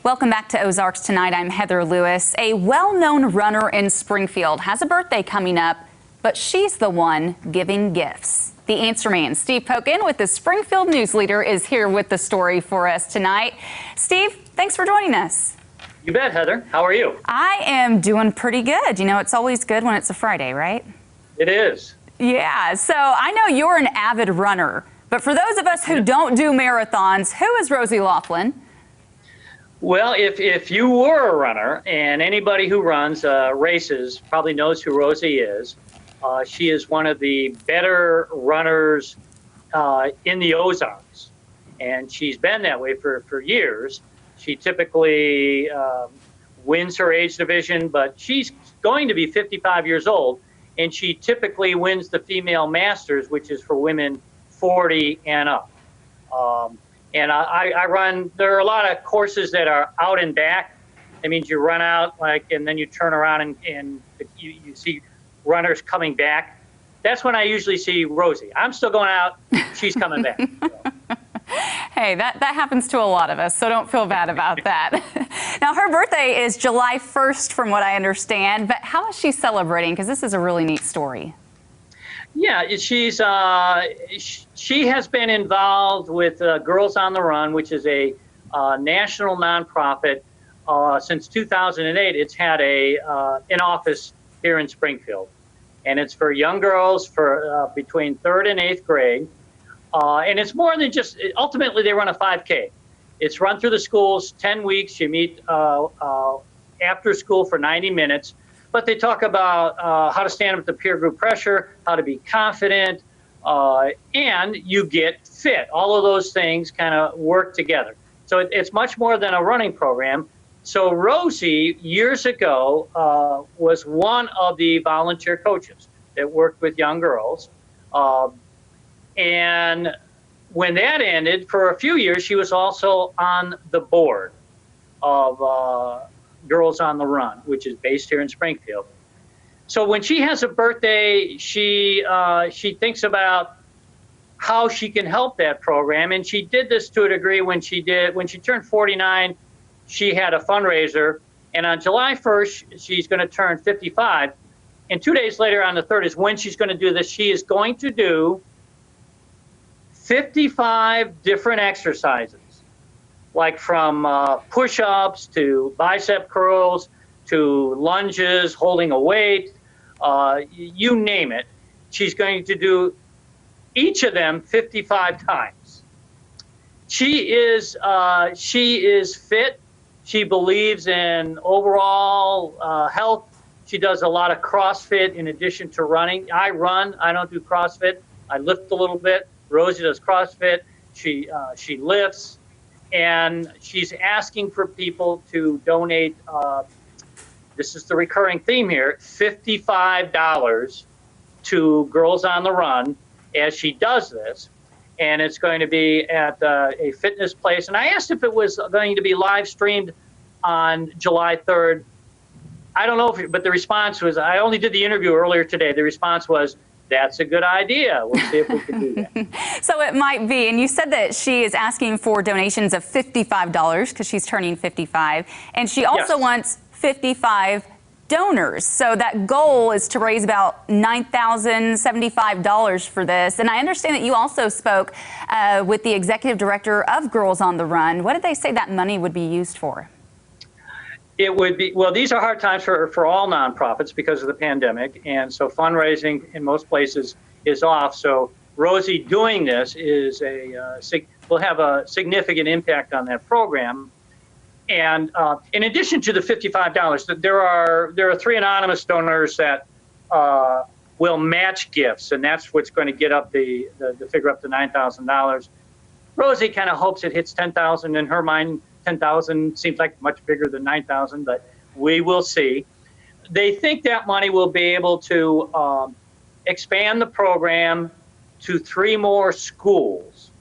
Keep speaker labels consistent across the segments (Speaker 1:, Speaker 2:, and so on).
Speaker 1: Welcome back to Ozarks Tonight. I'm Heather Lewis. A well-known runner in Springfield has a birthday coming up, but she's the one giving gifts. The Answer Man, Steve Pokin, with the Springfield News Leader, is here with the story for us tonight. Steve, thanks for joining us.
Speaker 2: You bet, Heather. How are you?
Speaker 1: I am doing pretty good. You know, it's always good when it's a Friday, right?
Speaker 2: It is.
Speaker 1: Yeah, so I know you're an avid runner, but for those of us who don't do marathons, who is Rosie Laughlin?
Speaker 2: Well, if you were a runner, and anybody who runs races probably knows who Rosie is. She is one of the better runners in the Ozarks, and she's been that way for years. She typically wins her age division, but she's going to be 55 years old, and she typically wins the female masters, which is for women 40 and up. And I run, there are a lot of courses that are out and back. That means you run out, and then you turn around and you see runners coming back. That's when I usually see Rosie. I'm still going out, she's coming back. So.
Speaker 1: Hey, that happens to a lot of us, so don't feel bad about that. Now, her birthday is July 1st, from what I understand, but how is she celebrating? Because this is a really neat story.
Speaker 2: Yeah, she has been involved with Girls on the Run, which is a national nonprofit. Since 2008, it's had an office here in Springfield, and it's for young girls for between 3rd and 8th grade. And it's more than just, ultimately they run a 5K. It's run through the schools, 10 weeks. You meet after school for 90 minutes. But they talk about how to stand up to peer group pressure, how to be confident, and you get fit. All of those things kind of work together. So it's much more than a running program. So Rosie, years ago, was one of the volunteer coaches that worked with young girls. And when that ended, for a few years, she was also on the board of Girls on the Run, which is based here in Springfield. So when she has a birthday, she thinks about how she can help that program, and she did this to a degree when she turned 49. She had a fundraiser, and on July 1st, she's going to turn 55. And 2 days later, on the 3rd, is when she's going to do this. She is going to do 55 different exercises, like from push-ups to bicep curls to lunges, holding a weight, you name it. She's going to do each of them 55 times. She is fit. She believes in overall health. She does a lot of CrossFit in addition to running. I run. I don't do CrossFit. I lift a little bit. Rosie does CrossFit. She lifts. And she's asking for people to donate, this is the recurring theme here, $55 to Girls on the Run as she does this. And it's going to be at a fitness place. And I asked if it was going to be live streamed on July 3rd. I don't know, but the response was, I only did the interview earlier today. The response was, that's a good idea. We'll see if we can do that.
Speaker 1: So it might be. And you said that she is asking for donations of $55 because she's turning 55. And she also wants 55 donors. So that goal is to raise about $9,075 for this. And I understand that you also spoke with the executive director of Girls on the Run. What did they say that money would be used for?
Speaker 2: It would be, well, these are hard times for all nonprofits because of the pandemic, and so fundraising in most places is off. So Rosie doing this is will have a significant impact on that program. And in addition to the $55, there are 3 anonymous donors that will match gifts, and that's what's going to get up the figure up to $9,000. Rosie kind of hopes it hits 10,000 in her mind. 10,000 seems like much bigger than 9,000, but we will see. They think that money will be able to expand the program to 3 more schools.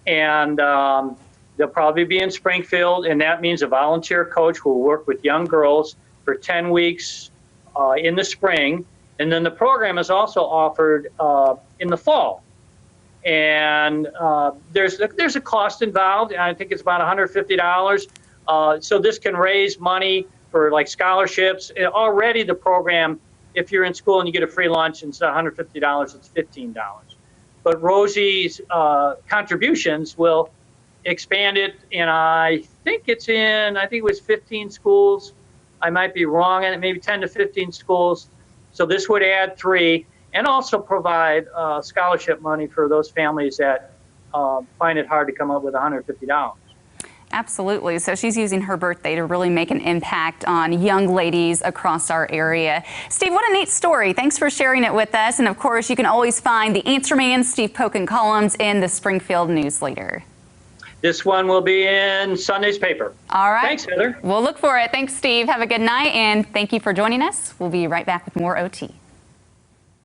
Speaker 2: And they'll probably be in Springfield, and that means a volunteer coach who will work with young girls for 10 weeks in the spring. And then the program is also offered in the fall. And there's a cost involved. I think it's about $150 So this can raise money for like scholarships. Already the program, if you're in school and you get a free lunch, instead of $150, it's $15. But Rosie's contributions will expand it, and I think it was 15 schools. I might be wrong, and maybe 10 to 15 schools. So this would add 3, and also provide scholarship money for those families that find it hard to come up with $150.
Speaker 1: Absolutely. So she's using her birthday to really make an impact on young ladies across our area. Steve, what a neat story. Thanks for sharing it with us. And of course, you can always find the Answer Man Steve Pokin columns in the Springfield News Leader.
Speaker 2: This one will be in Sunday's paper.
Speaker 1: All right.
Speaker 2: Thanks, Heather.
Speaker 1: We'll look for it. Thanks, Steve. Have a good night, and thank you for joining us. We'll be right back with more OT.